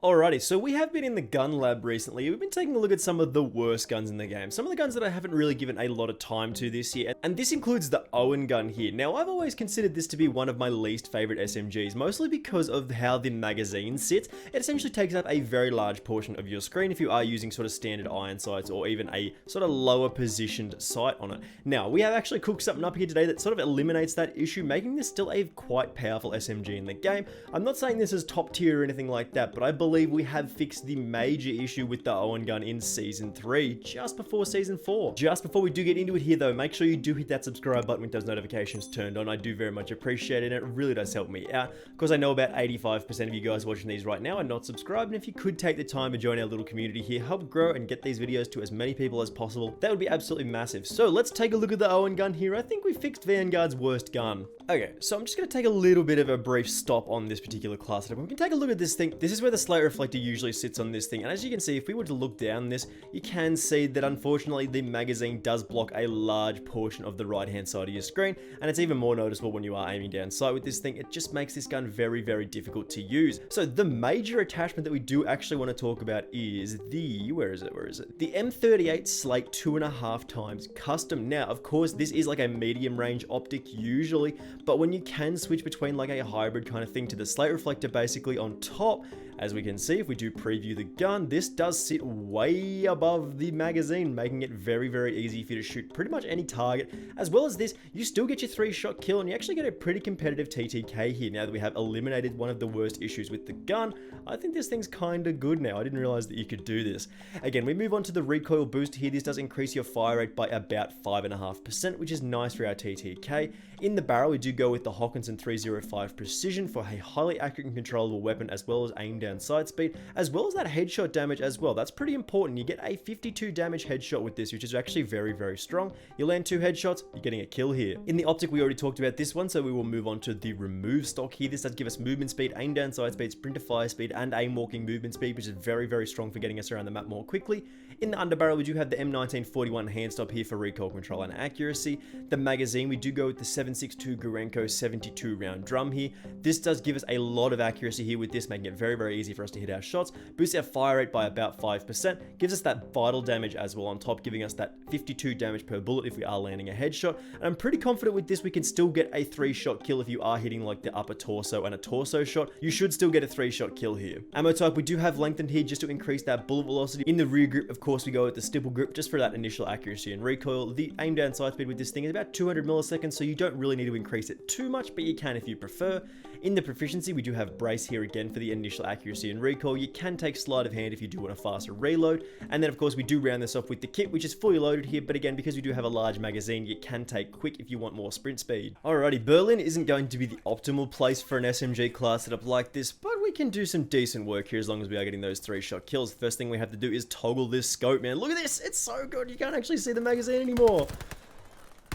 Alrighty, so we have been in the gun lab recently. We've been taking a look at some of the worst guns in the game. Some of the guns that I haven't really given a lot of time to this year. And this includes the Owen Gun here. Now, I've always considered this to be one of my least favorite SMGs, mostly because of how the magazine sits. It essentially takes up a very large portion of your screen if you are using sort of standard iron sights or even a sort of lower positioned sight on it. Now, we have actually cooked something up here today that sort of eliminates that issue, making this still a quite powerful SMG in the game. I'm not saying this is top tier or anything like that, but I believe we have fixed the major issue with the Owen Gun in Season 3, just before Season 4. Just before we do get into it here though, make sure you do hit that subscribe button with those notifications turned on. I do very much appreciate it, and it really does help me out, because I know about 85% of you guys watching these right now are not subscribed, and if you could take the time to join our little community here, help grow and get these videos to as many people as possible, that would be absolutely massive. So let's take a look at the Owen Gun here. I think we fixed Vanguard's worst gun. Okay, so I'm just going to take a little bit of a brief stop on this particular class. We can take a look at this thing. This is where the slate reflector usually sits on this thing, and as you can see, if we were to look down this, you can see that unfortunately the magazine does block a large portion of the right hand side of your screen, and it's even more noticeable when you are aiming down sight with this thing. It just makes this gun very, very difficult to use. So the major attachment that we do actually want to talk about is the, where is it? The M38 Slate 2.5 times custom. Now, of course, this is like a medium range optic usually, but when you can switch between like a hybrid kind of thing to the slate reflector basically on top, as we can see, if we do preview the gun, this does sit way above the magazine, making it very, very easy for you to shoot pretty much any target. As well as this, you still get your 3-shot kill, and you actually get a pretty competitive TTK here. Now that we have eliminated one of the worst issues with the gun, I think this thing's kind of good now. I didn't realize that you could do this. Again, we move on to the recoil boost here. This does increase your fire rate by about 5.5%, which is nice for our TTK. In the barrel, we do go with the Hawkinson 305 Precision for a highly accurate and controllable weapon, as well as aim down sight speed, as well as that headshot damage as well. That's pretty important. You get a 52 damage headshot with this, which is actually very, very strong. You land 2 headshots, you're getting a kill here. In the optic, we already talked about this one, so we will move on to the remove stock here. This does give us movement speed, aim down sight speed, sprint to fire speed, and aim walking movement speed, which is very, very strong for getting us around the map more quickly. In the underbarrel, we do have the M1941 hand stop here for recoil control and accuracy. The magazine, we do go with the 7.62 Gurenko 72 round drum here. This does give us a lot of accuracy here with this, making it very, very easy for us to hit our shots. Boosts our fire rate by about 5%. Gives us that vital damage as well on top, giving us that 52 damage per bullet if we are landing a headshot. And I'm pretty confident with this we can still get a 3-shot kill if you are hitting like the upper torso and a torso shot. You should still get a 3-shot kill here. Ammo type, we do have lengthened here just to increase that bullet velocity. In the rear grip, of course, we go with the stipple grip just for that initial accuracy and recoil. The aim down sight speed with this thing is about 200 milliseconds, so you don't really need to increase it too much, but you can if you prefer. In the proficiency, we do have brace here again for the initial accuracy and recoil. You can take sleight of hand if you do want a faster reload. And then of course we do round this off with the kit, which is fully loaded here, but again, because we do have a large magazine, you can take quick if you want more sprint speed. Alrighty, Berlin isn't going to be the optimal place for an SMG class setup like this, but we can do some decent work here as long as we are getting those 3-shot kills. First thing we have to do is toggle this scope, man. Look at this, it's so good. You can't actually see the magazine anymore.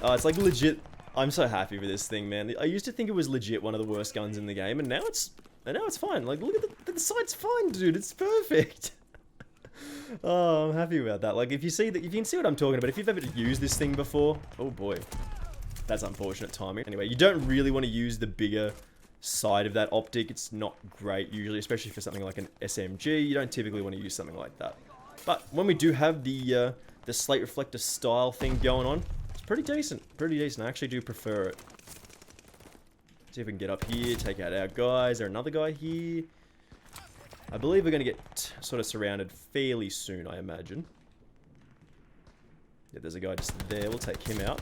Oh, it's like legit. I'm so happy with this thing, man. I used to think it was legit one of the worst guns in the game, and now it's fine. Like, look at the sight's fine, dude. It's perfect. Oh, I'm happy about that. Like, if you can see what I'm talking about. If you've ever used this thing before, oh boy, that's unfortunate timing. Anyway, you don't really want to use the bigger side of that optic. It's not great usually, especially for something like an SMG. You don't typically want to use something like that. But when we do have the slate reflector style thing going on, pretty decent. I actually do prefer it. See if we can get up here, take out our guys. Is there another guy here? I believe we're going to get sort of surrounded fairly soon, I imagine. Yeah, there's a guy just there. We'll take him out.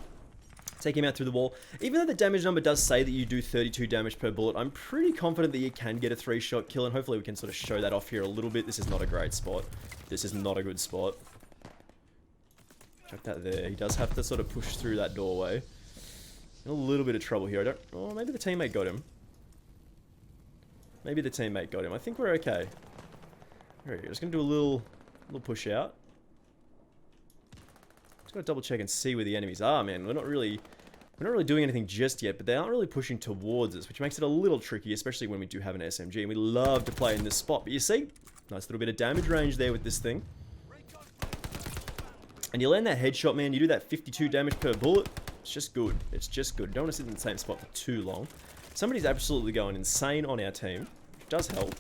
Take him out through the wall. Even though the damage number does say that you do 32 damage per bullet, I'm pretty confident that you can get a 3-shot kill, and hopefully we can sort of show that off here a little bit. This is not a great spot. This is not a good spot. Chuck that there. He does have to sort of push through that doorway. In a little bit of trouble here. Oh, maybe the teammate got him. Maybe the teammate got him. I think we're okay. There we go. Just gonna do a little push out. Just gotta double check and see where the enemies are, man. We're not really doing anything just yet, but they aren't really pushing towards us, which makes it a little tricky, especially when we do have an SMG, and we love to play in this spot. But you see, nice little bit of damage range there with this thing. And you land that headshot, man, you do that 52 damage per bullet. It's just good. It's just good. Don't want to sit in the same spot for too long. Somebody's absolutely going insane on our team, which does help.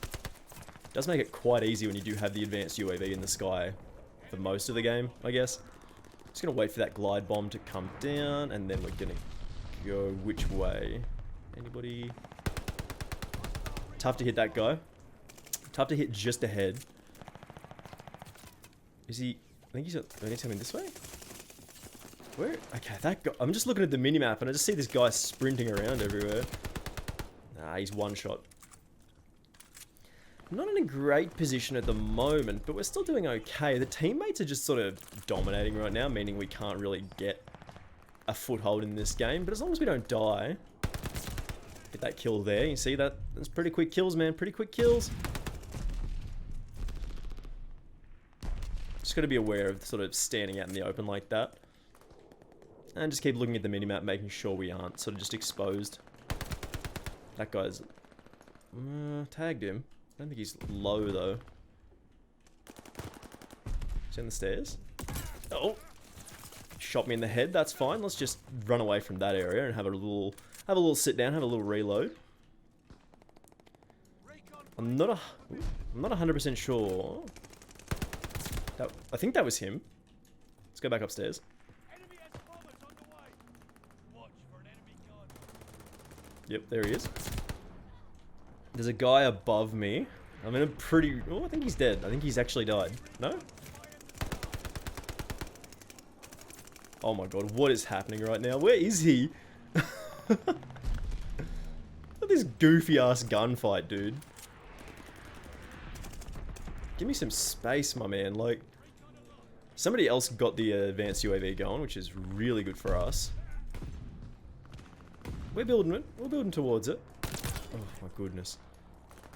Does make it quite easy when you do have the advanced UAV in the sky for most of the game, I guess. Just gonna wait for that glide bomb to come down, and then we're gonna go which way? Anybody? Tough to hit that guy. Tough to hit just ahead. Is he? I think he's coming this way. Where? Okay, that guy. I'm just looking at the minimap and I just see this guy sprinting around everywhere. Nah, he's one shot. Not in a great position at the moment, but we're still doing okay. The teammates are just sort of dominating right now, meaning we can't really get a foothold in this game. But as long as we don't die, get that kill there. You see that? That's pretty quick kills, man. Pretty quick kills. Just got to be aware of sort of standing out in the open like that. And just keep looking at the minimap, making sure we aren't sort of just exposed. That guy's... tagged him. I don't think he's low, though. He's on the stairs. Oh! Shot me in the head. That's fine. Let's just run away from that area and have a little sit down, have a little reload. I'm not 100% sure. I think that was him. Let's go back upstairs. Yep, there he is. There's a guy above me. I'm in a pretty... Oh, I think he's dead. I think he's actually died. No? Oh my god, what is happening right now? Where is he? Look at this goofy-ass gunfight, dude. Give me some space, my man. Like, somebody else got the advanced UAV going, which is really good for us. We're building it. We're building towards it. Oh my goodness.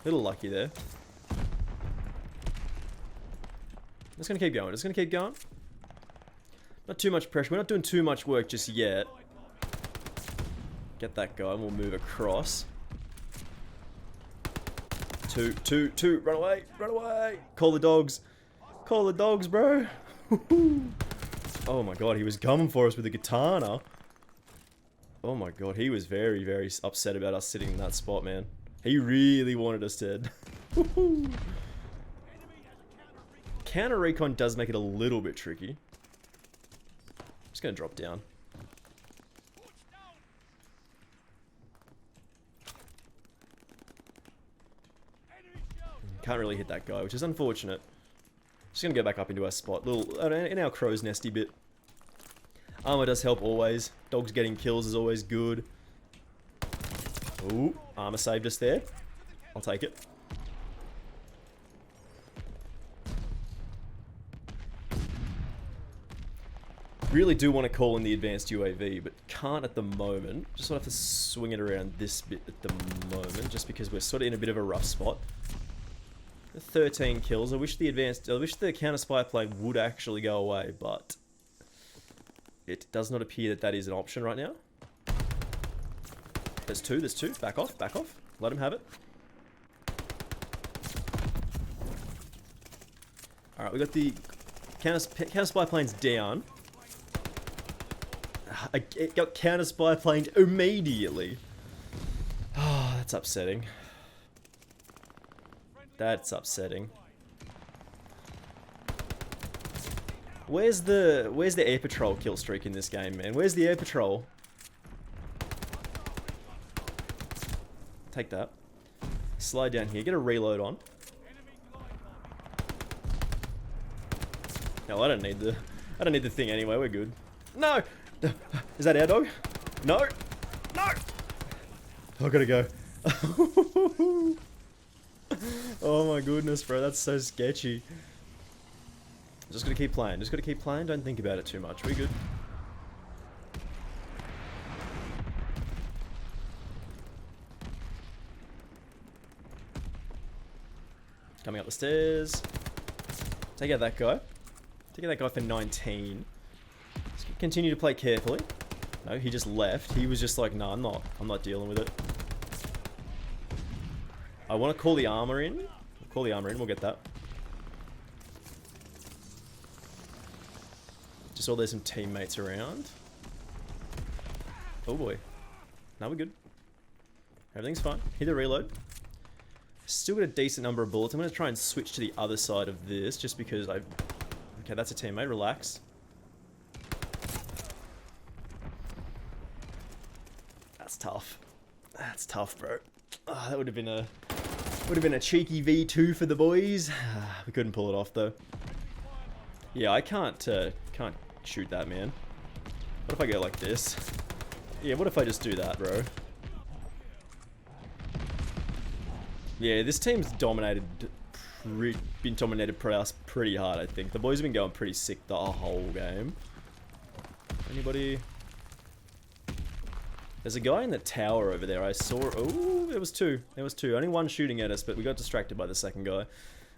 Little lucky there. Just gonna keep going. Just gonna keep going. Not too much pressure. We're not doing too much work just yet. Get that guy and we'll move across. Two. Run away. Run away. Call the dogs. Call the dogs, bro. Oh my god, he was coming for us with a katana. Oh my god, he was very, very upset about us sitting in that spot, man. He really wanted us dead. Counter recon does make it a little bit tricky. Just gonna drop down. Can't really hit that guy, which is unfortunate. Just gonna go back up into our spot. In our crow's nesty bit. Armor does help always. Dogs getting kills is always good. Ooh, armor saved us there. I'll take it. Really do want to call in the advanced UAV, but can't at the moment. Just sort of have to swing it around this bit at the moment, just because we're sort of in a bit of a rough spot. 13 kills. I wish the counter spy plane would actually go away, but it does not appear that that is an option right now. There's two. Back off. Let him have it. Alright, we got the counter spy planes down. It got counter spy planed immediately. Oh, that's upsetting. That's upsetting. Where's the air patrol kill streak in this game, man? Where's the air patrol? Take that. Slide down here. Get a reload on. No, I don't need the thing anyway. We're good. No. Is that our dog? No. No. I gotta go. Oh my goodness, bro. That's so sketchy. Just gotta keep playing. Don't think about it too much. We good. Coming up the stairs. Take out that guy. Take out that guy for 19. Let's continue to play carefully. No, he just left. He was just like, nah, I'm not dealing with it. I want to call the armor in. We'll get that. Just saw there's some teammates around. Oh boy. Now we're good. Everything's fine. Hit the reload. Still got a decent number of bullets. I'm going to try and switch to the other side of this, just because I... Okay, that's a teammate. Relax. That's tough. That's tough, bro. Oh, that would have been a cheeky V2 for the boys. We couldn't pull it off though. Yeah, I can't shoot that, man. What if I go like this? Yeah, what if I just do that, bro? Yeah, this team's been dominated pretty hard, I think. The boys have been going pretty sick the whole game. Anybody? There's a guy in the tower over there. I saw... Oh, there was two. There was two. Only one shooting at us, but we got distracted by the second guy.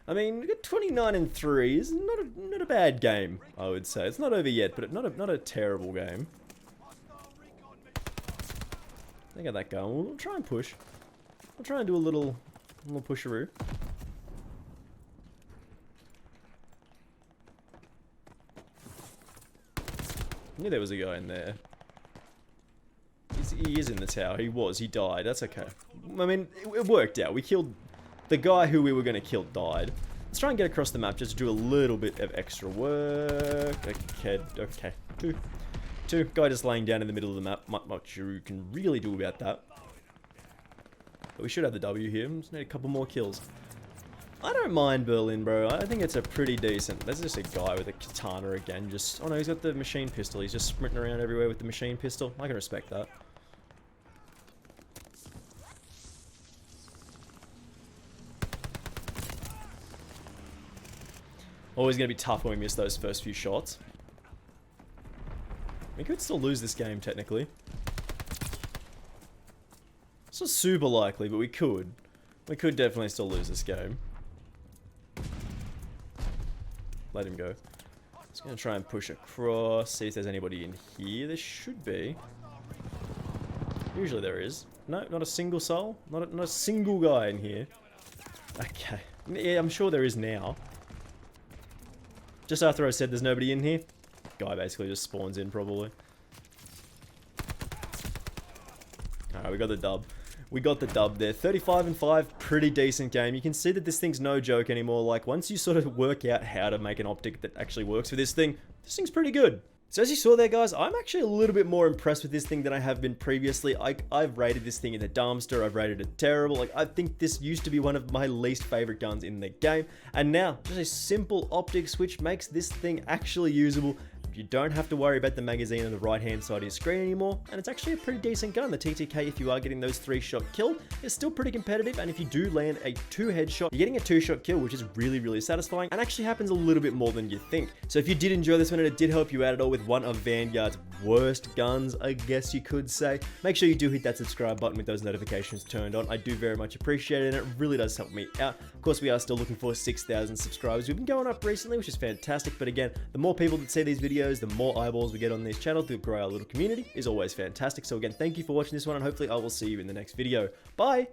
I mean, we got 29-3. It's not a bad game, I would say. It's not over yet, but not a terrible game. I got that going. We'll try and push. We'll try and do a little pusheroo. I knew there was a guy in there. He is in the tower. He died. That's okay. I mean, it worked out. We killed the guy who we were going to kill died. Let's try and get across the map just to do a little bit of extra work. Okay. Two. Guy just laying down in the middle of the map. Not much you can really do about that. But we should have the W here. Just need a couple more kills. I don't mind Berlin, bro. I think it's a pretty decent... There's just a guy with a katana again. Just... Oh no, he's got the machine pistol. He's just sprinting around everywhere with the machine pistol. I can respect that. Always going to be tough when we miss those first few shots. We could still lose this game, technically. It's not super likely, but we could. We could definitely still lose this game. Let him go. Just going to try and push across, see if there's anybody in here. There should be. Usually there is. No, not a single soul. Not a single guy in here. Okay. Yeah, I'm sure there is now. Just after I said there's nobody in here, guy basically just spawns in probably. Alright, we got the dub. We got the dub there. 35-5, pretty decent game. You can see that this thing's no joke anymore. Like, once you sort of work out how to make an optic that actually works for this thing's pretty good. So as you saw there, guys, I'm actually a little bit more impressed with this thing than I have been previously. I've rated this thing in the dumpster. I've rated it terrible. Like, I think this used to be one of my least favorite guns in the game. And now, just a simple optic switch makes this thing actually usable. You don't have to worry about the magazine on the right-hand side of your screen anymore, and it's actually a pretty decent gun. The TTK, if you are getting those 3-shot kill, is still pretty competitive, and if you do land a 2-headshot, you're getting a 2-shot kill, which is really, really satisfying, and actually happens a little bit more than you think. So if you did enjoy this one and it did help you out at all with one of Vanguard's worst guns, I guess you could say, make sure you do hit that subscribe button with those notifications turned on. I do very much appreciate it, and it really does help me out. Of course, we are still looking for 6,000 subscribers. We've been going up recently, which is fantastic, but again, the more people that see these videos, the more eyeballs we get on this channel to grow our little community is always fantastic. So again, thank you for watching this one, and hopefully I will see you in the next video. Bye!